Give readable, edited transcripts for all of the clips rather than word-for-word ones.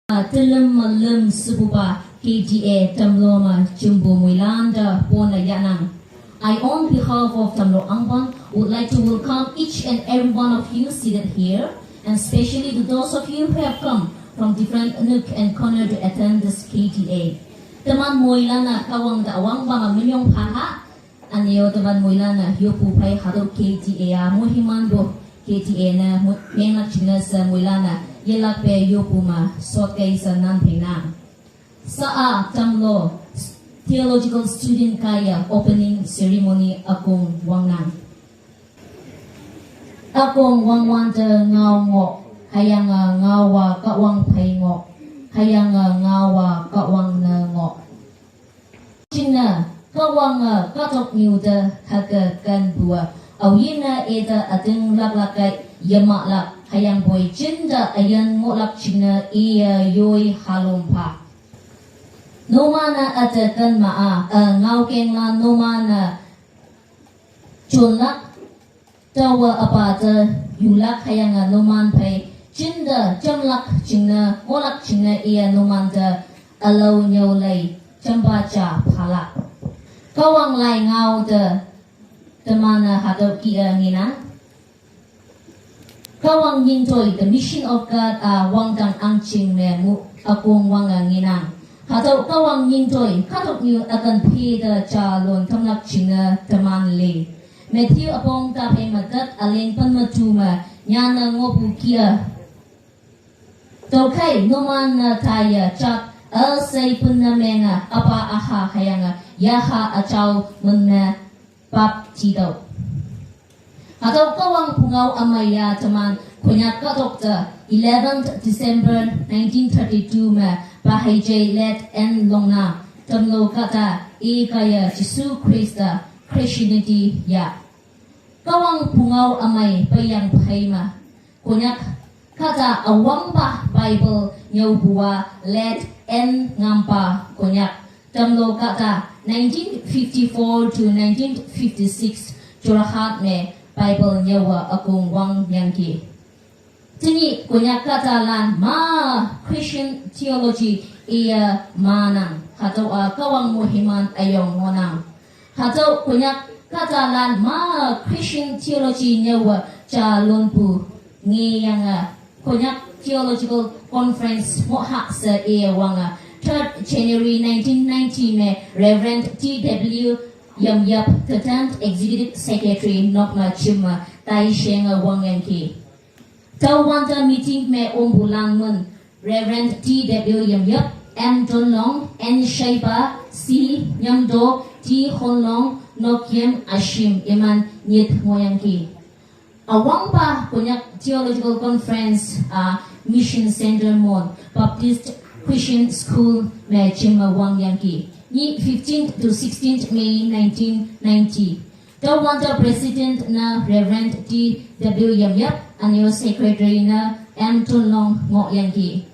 Tilim malim sububa KTA Tamloma Jumbo Muilanda Pona Yanang. I, on behalf of Tamlo Angban, would like to welcome each and every one of you seated here, and especially to those of you who have come from different nook and corner to attend this KTA. Taman Moilana Kawang da Awang Bama Minyong Paha, Aneo Taman Moilana Yopu Pai Hado KTA Mohimando KTA na Mengat Chinas Moilana Yelak Pe Yopuma Sot Kay sa Nanpina. Saa Tamlo Theological Student Kaya Opening Ceremony Akong Wangnang. Akong Wangwan te Ngao Ngok Hayang Ngawa Kawang Pai Ngok Hayang Ngawa Kawang Na Ngok China Kawang Katok Niu te Haka Kan Bua Awina Eda Ating Laklakai Yamak Lak Hayang Boy Jinda Ayan Ngolak China Iya Yoi Halompa Nomana atakan maa ngau keng la nomana chunlak tawa apata yulak hayang noman pai jinda jamlak jingna ngolak jingna iya noman da alau nyau lay jambaca phalak kawang lai ngau da temana hadau kia nginang kawang yintoy the mission of God wangdang angching me mu akong wanga nginang Hatau kawang yingtoy katok niyo akan pida chalon tamlak china taman le. Matthew apong tapay madat alin panmatuma nyana ngopu kia. Tokay noman na taya chak say punamenga apa aha hayanga yaha achaw muna pap chidaw. Hatau kawang pungaw amaya taman kunya katok ta 11th December 1932 ma Bahai J let en longna tamlo kata kaya Jesu Krista Christianity ya kawang pungaw amay payang paima kunyak kata awang pa Bible nyaw buwa let en ngampa kunyak tamlo kata 1954 to 1956 jurahat me Bible nyawa akong wang yangki Tini kunya kata lan ma Christian theology iya manang hatau kawang muhiman ayong monang hatau kunya kata lan ma Christian theology nyawa calon pu ngiyang kunya theological conference mohak sa iya wanga 3rd January 1990 me Reverend T.W. Yap the 10th Executive Secretary Nokma Chima Tai Shenga Wangyanki Tawanta meeting me Ombulang Mun, Reverend T.W. Yap, M. John Long, N. Shaiba, C. Nyamdo, T. Hon Long, Nokiem Ashim, Iman Nyit Moyangki. Awangpa Kunyak Theological Conference, Mission Center Mon, Baptist Christian School, me Chima Wangyanki. Ni 15th to 16th May 1990. Tawanta President na Reverend T.W. Yap, Anyo Secretary na M. Tunlong Ngo Yangki.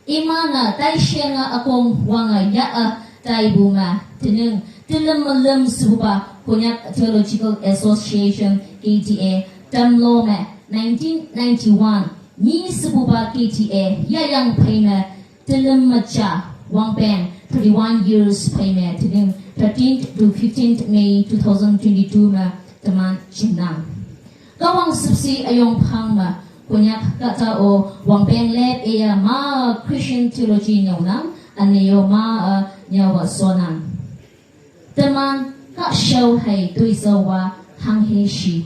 Ima na tay siya nga akong wanga yaa tay bunga. Tineng tilam malam suba Kunyak Theological Association KTA Tamlo me 1991 ni suba KTA yayang payme tilam macha wangpen 31 years payme tineng 13th to 15th May 2022 ma taman Chinang. Kawang subsi ayong pangma kunyak kata o wangpeng lep iya ma Christian theology nyawnang anayo ma nyawa sonang. Taman ka show hay tuisawa hanghe shi.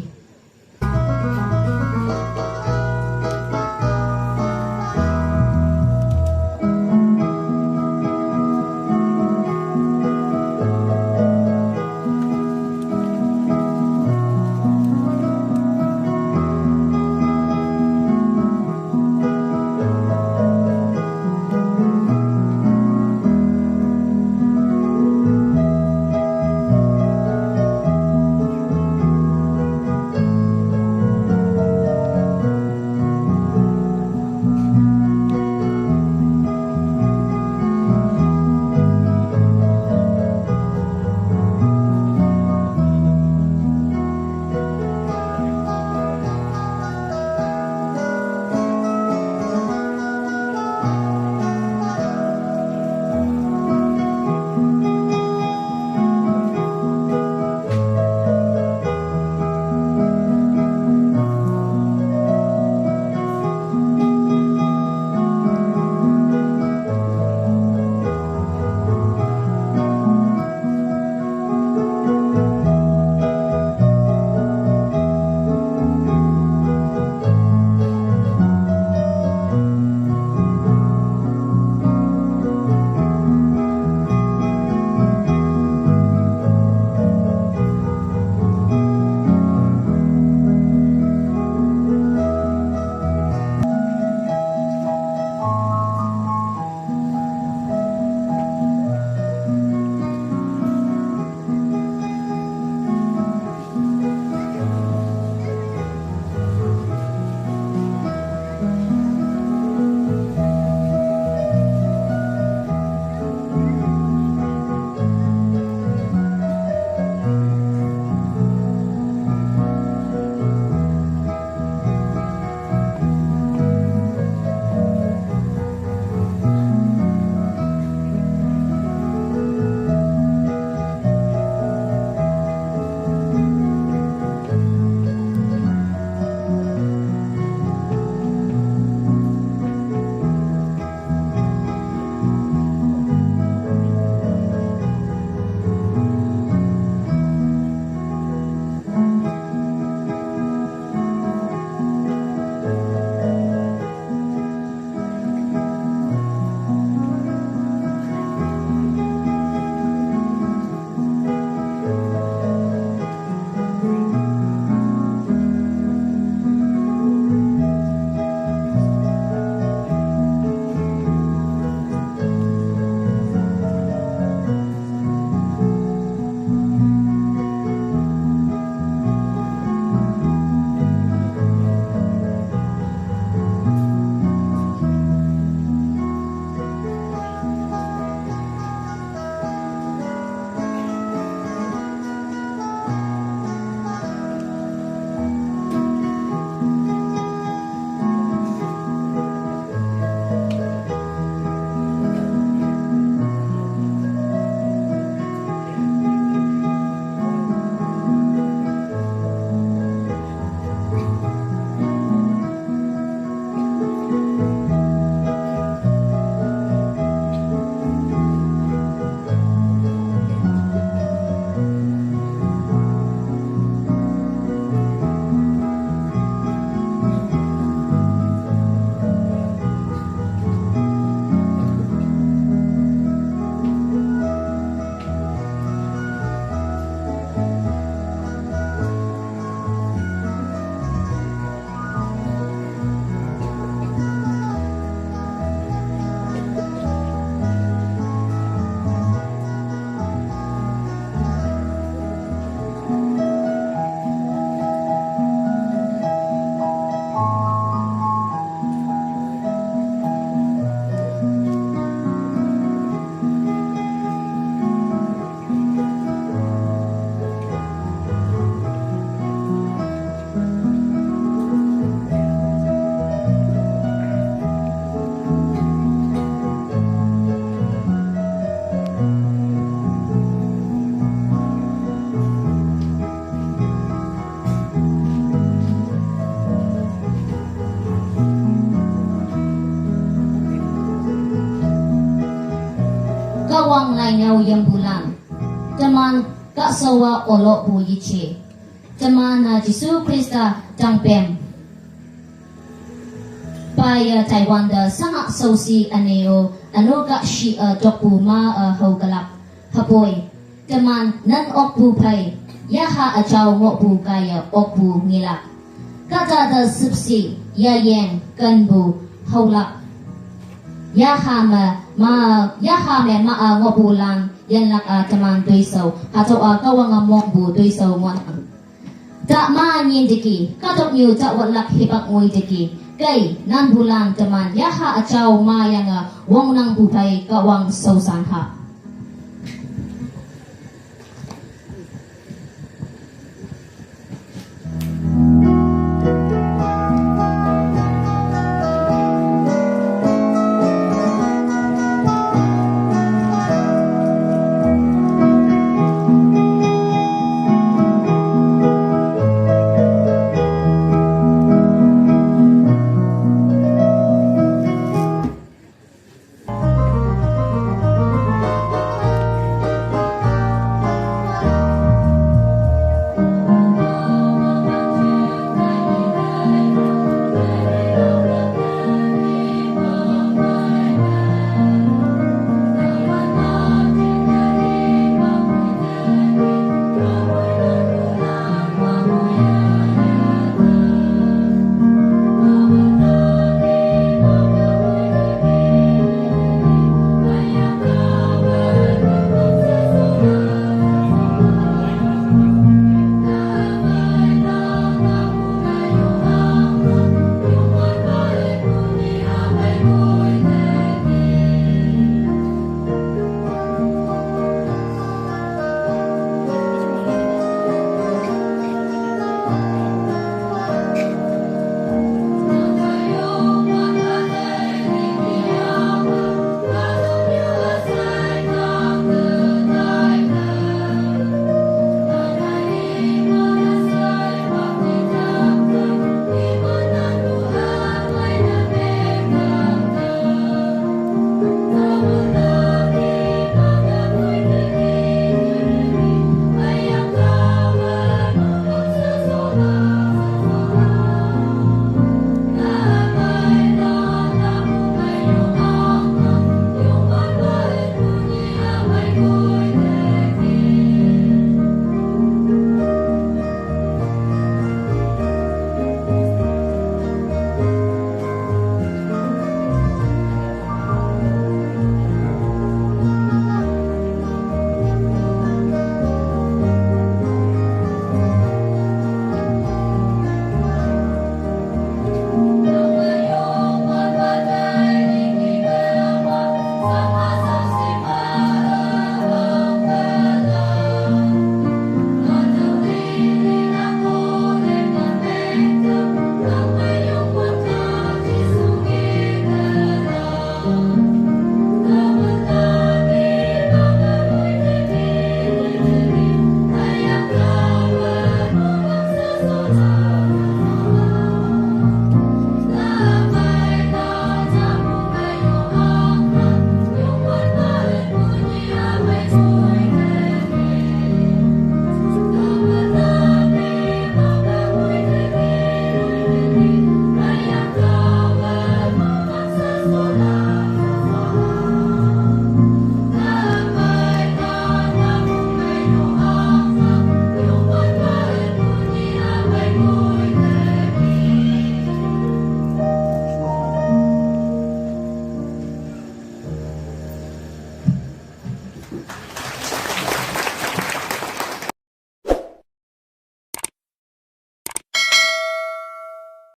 kawang lai nhau yang bulan teman ka sawa olo bu yiche teman na Jisu Krista jang pem Paya Taiwan da sanga sosi aneo ano ka shi dokpu ma hogalap hapoi teman nan okpu pai yaha achao ngokpu kaya okpu ngilak kata da sipsi ya yen kanbu haulak yaha me ma ngokpu lang yan lak teman tuiso hato kawang mokbu tuiso ngon ta ma nyin diki katok nyu ta walak hipak ngoi diki kay nan bulan teman yaha achao ma yang wong nang bupai kawang sausan ha